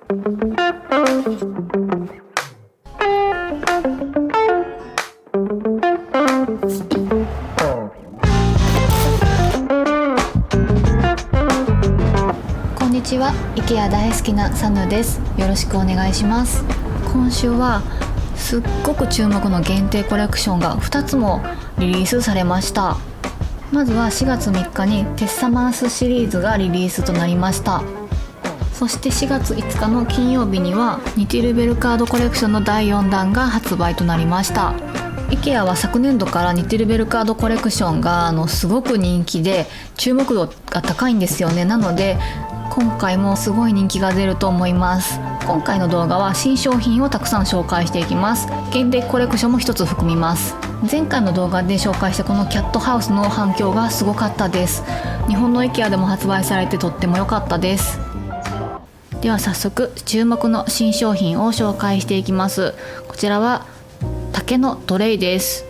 こんにちは、IKEA 大好きなサヌです。よろしくお願いします。今週はすっごく注目の限定コレクションが2つもリリースされました。まずは4月3日にテッサマースシリーズがリリースとなりました。そして4月5日の金曜日にはニティルベルカードコレクションの第4弾が発売となりました。 IKEA は昨年度からニティルベルカードコレクションがすごく人気で注目度が高いんですよね。なので今回もすごい人気が出ると思います。今回の動画は新商品をたくさん紹介していきます。限定コレクションも一つ含みます。前回の動画で紹介したこのキャットハウスの反響がすごかったです。日本の IKEA でも発売されてとっても良かったです。では早速注目の新商品を紹介していきます。こちらは竹のトレイです。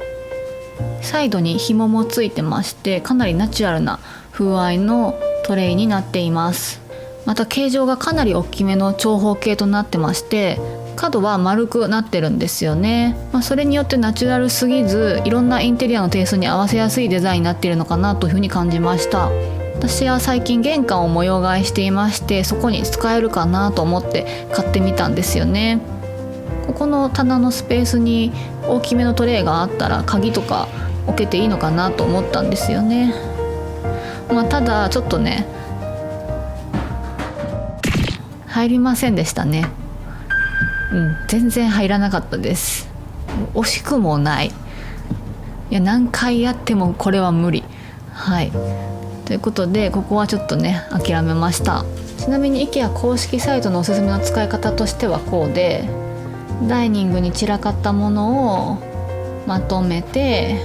サイドに紐もついてましてかなりナチュラルな風合いのトレイになっています。また形状がかなり大きめの長方形となってまして角は丸くなってるんですよね。それによってナチュラルすぎずいろんなインテリアのテイストに合わせやすいデザインになっているのかなというふうに感じました。私は最近玄関を模様替えしていましてそこに使えるかなと思って買ってみたんですよね。ここの棚のスペースに大きめのトレイがあったら鍵とか置けていいのかなと思ったんですよね。ただちょっとね入りませんでしたね。全然入らなかったです。惜しくもない。いや何回やってもこれは無理。ということでここはちょっとね諦めました。ちなみに IKEA 公式サイトのおすすめの使い方としてはこうで、ダイニングに散らかったものをまとめて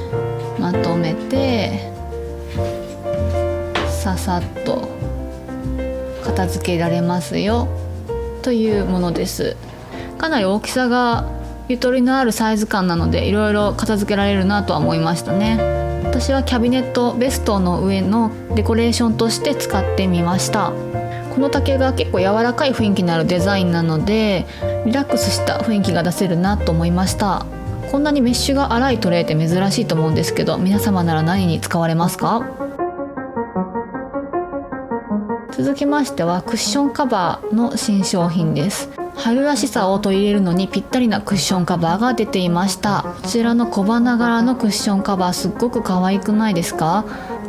ささっと片付けられますよというものです。かなり大きさがゆとりのあるサイズ感なのでいろいろ片付けられるなとは思いましたね。私はキャビネットベストの上のデコレーションとして使ってみました。この竹が結構柔らかい雰囲気のあるデザインなのでリラックスした雰囲気が出せるなと思いました。こんなにメッシュが粗いトレイって珍しいと思うんですけど皆様なら何に使われますか？続きましてはクッションカバーの新商品です。春らしさを取り入れるのにぴったりなクッションカバーが出ていました。こちらの小花柄のクッションカバーすっごく可愛くないですか？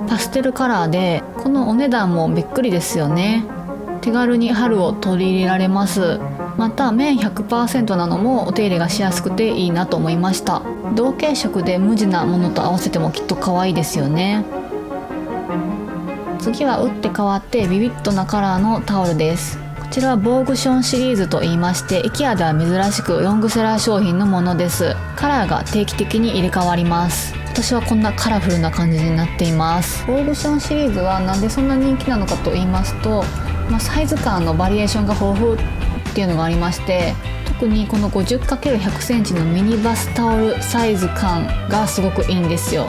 パステルカラーでこのお値段もびっくりですよね。手軽に春を取り入れられます。また綿 100% なのもお手入れがしやすくていいなと思いました。同系色で無地なものと合わせてもきっと可愛いですよね。次は打って変わってビビッドなカラーのタオルです。こちらはボーグションシリーズと言いまして IKEA では珍しくロングセラー商品のものです。カラーが定期的に入れ替わります。私はこんなカラフルな感じになっています。ボーグションシリーズはなんでそんな人気なのかと言いますと、サイズ感のバリエーションが豊富っていうのがありまして、特にこの 50×100 センチのミニバスタオルサイズ感がすごくいいんですよ。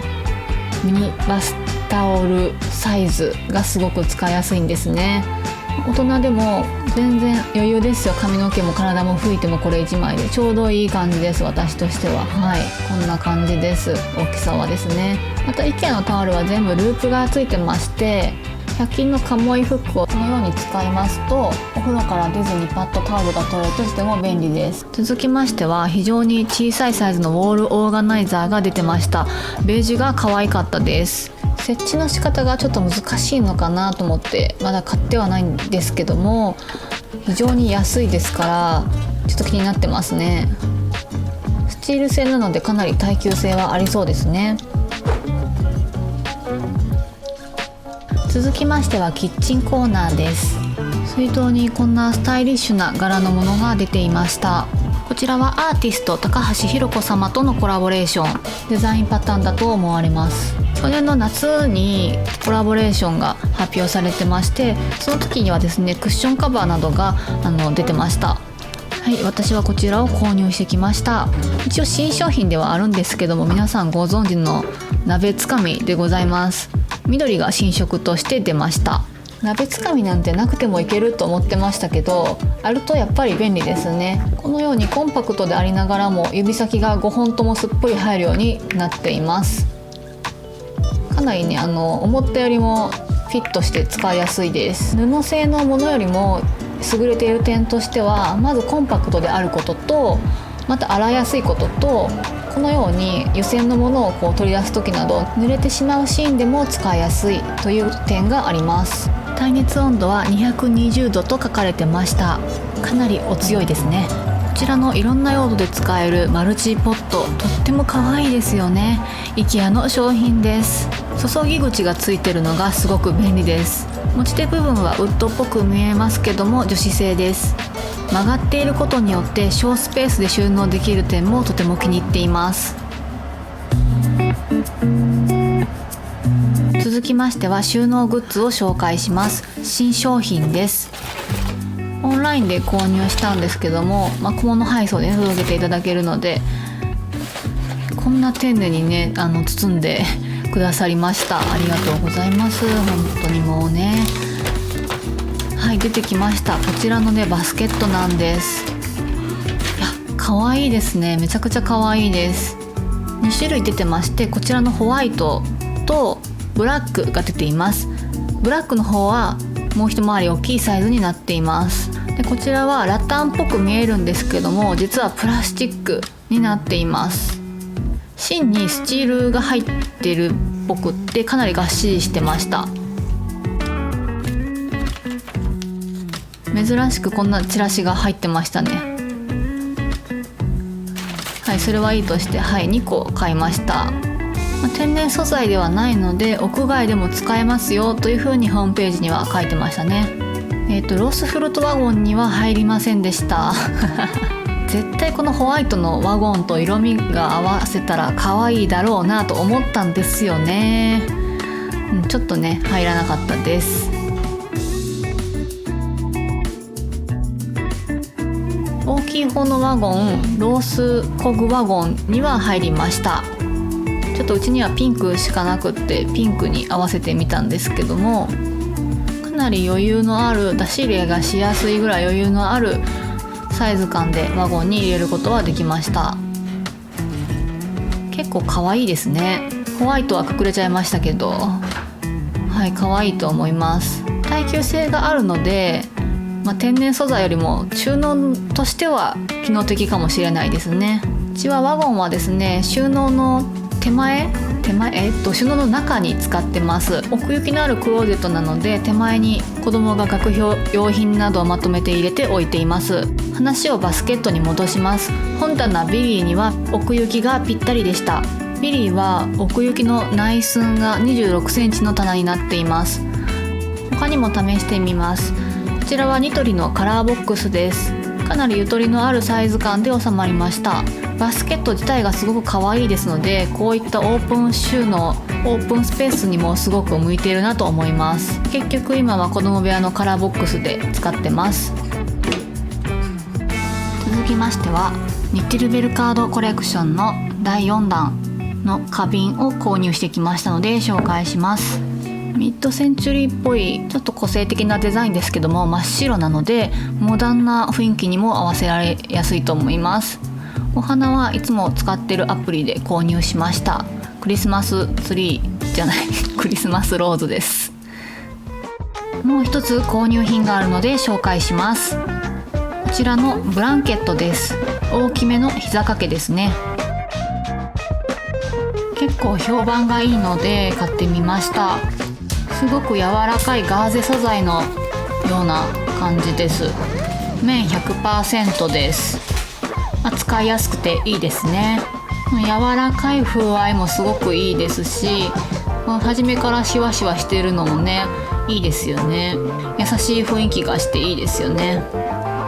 ミニバスタオルサイズがすごく使いやすいんですね。大人でも全然余裕ですよ。髪の毛も体も拭いてもこれ1枚でちょうどいい感じです。私としてはこんな感じです。大きさはですね。また IKEA のタオルは全部ループがついてまして100均のカモイフックをこのように使いますとお風呂から出ずにパッとタオルが取れるととても便利です。続きましては非常に小さいサイズのウォールオーガナイザーが出てました。ベージュが可愛かったです。設置の仕方がちょっと難しいのかなと思ってまだ買ってはないんですけども非常に安いですからちょっと気になってますね。スチール製なのでかなり耐久性はありそうですね。続きましてはキッチンコーナーです。水筒にこんなスタイリッシュな柄のものが出ていました。こちらはアーティスト高橋弘子様とのコラボレーションデザインパターンだと思われます。去年の夏にコラボレーションが発表されてましてその時にはですねクッションカバーなどが出てました。私はこちらを購入してきました。一応新商品ではあるんですけども皆さんご存知の鍋つかみでございます。緑が新色として出ました。鍋つかみなんてなくてもいけると思ってましたけど、あるとやっぱり便利ですね。このようにコンパクトでありながらも指先が5本ともすっぽり入るようになっています。かなりね思ったよりもフィットして使いやすいです。布製のものよりも優れている点としては、まずコンパクトであることと、また洗いやすいことと、このように湯煎のものを取り出す時など濡れてしまうシーンでも使いやすいという点があります。耐熱温度は220度と書かれてました。かなりお強いですね。こちらのいろんな用途で使えるマルチポット、とっても可愛いですよね。 IKEA の商品です。注ぎ口がついてるのがすごく便利です。持ち手部分はウッドっぽく見えますけども樹脂製です。曲がっていることによって小スペースで収納できる点もとても気に入っています。続きましては収納グッズを紹介します。新商品です。オンラインで購入したんですけども、小物配送で、届けていただけるので、こんな丁寧にね包んでくださりました。ありがとうございます。本当にもうね。はい、出てきました。こちらのねバスケットなんです。いや可愛いですね。めちゃくちゃ可愛いです。2種類出てまして、こちらのホワイトとブラックが出ています。ブラックの方はもう一回り大きいサイズになっています。でこちらはラタンっぽく見えるんですけども、実はプラスチックになっています。芯にスチールが入ってるっぽくって、かなりがっしりしてました。珍しくこんなチラシが入ってましたね。はい、それはいいとして、2個買いました。天然素材ではないので屋外でも使えますよというふうにホームページには書いてましたね。ロースフルトワゴンには入りませんでした絶対このホワイトのワゴンと色味が合わせたら可愛いだろうなと思ったんですよね。ちょっとね入らなかったです。大きい方のワゴン、ロースコグワゴンには入りました。ちょっとうちにはピンクしかなくって、ピンクに合わせてみたんですけども、かなり余裕のある、出し入れがしやすいぐらい余裕のあるサイズ感でワゴンに入れることはできました。結構可愛いですね。ホワイトは隠れちゃいましたけど、可愛いと思います。耐久性があるので、天然素材よりも収納としては機能的かもしれないですね。うちはワゴンはですね、収納の収納の中に使ってます。奥行きのあるクローゼットなので、手前に子供が学用用品などをまとめて入れておいています。話をバスケットに戻します。本棚ビリーには奥行きがぴったりでした。ビリーは奥行きの内寸が26センチの棚になっています。他にも試してみます。こちらはニトリのカラーボックスです。かなりゆとりのあるサイズ感で収まりました。バスケット自体がすごく可愛いですので、こういったオープン収納、オープンスペースにもすごく向いているなと思います。結局今は子供部屋のカラーボックスで使ってます。続きましてはニッティルベルカードコレクションの第4弾の花瓶を購入してきましたので紹介します。ミッドセンチュリーっぽいちょっと個性的なデザインですけども、真っ白なのでモダンな雰囲気にも合わせられやすいと思います。お花はいつも使ってるアプリで購入しました。クリスマスツリーじゃないクリスマスローズです。もう一つ購入品があるので紹介します。こちらのブランケットです。大きめの膝掛けですね。結構評判がいいので買ってみました。すごく柔らかいガーゼ素材のような感じです。綿 100% です。使いやすくていいですね。柔らかい風合いもすごくいいですし、初めからシワシワしてるのもねいいですよね。優しい雰囲気がしていいですよね。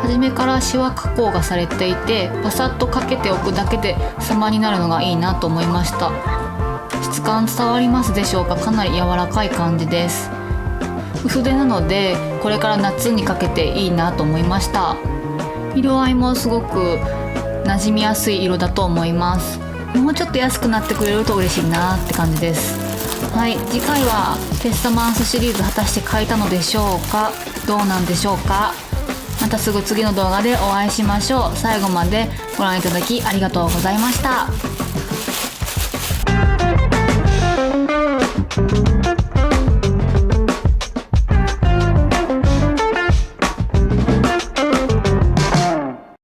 初めからシワ加工がされていて、パサッとかけておくだけで様になるのがいいなと思いました。質感伝わりますでしょうか。かなり柔らかい感じです。薄手なのでこれから夏にかけていいなと思いました。色合いもすごく馴染みやすい色だと思います。もうちょっと安くなってくれると嬉しいなって感じです。はい、次回はテストマンスシリーズ果たして買えたのでしょうか。どうなんでしょうか。またすぐ次の動画でお会いしましょう。最後までご覧いただきありがとうございました。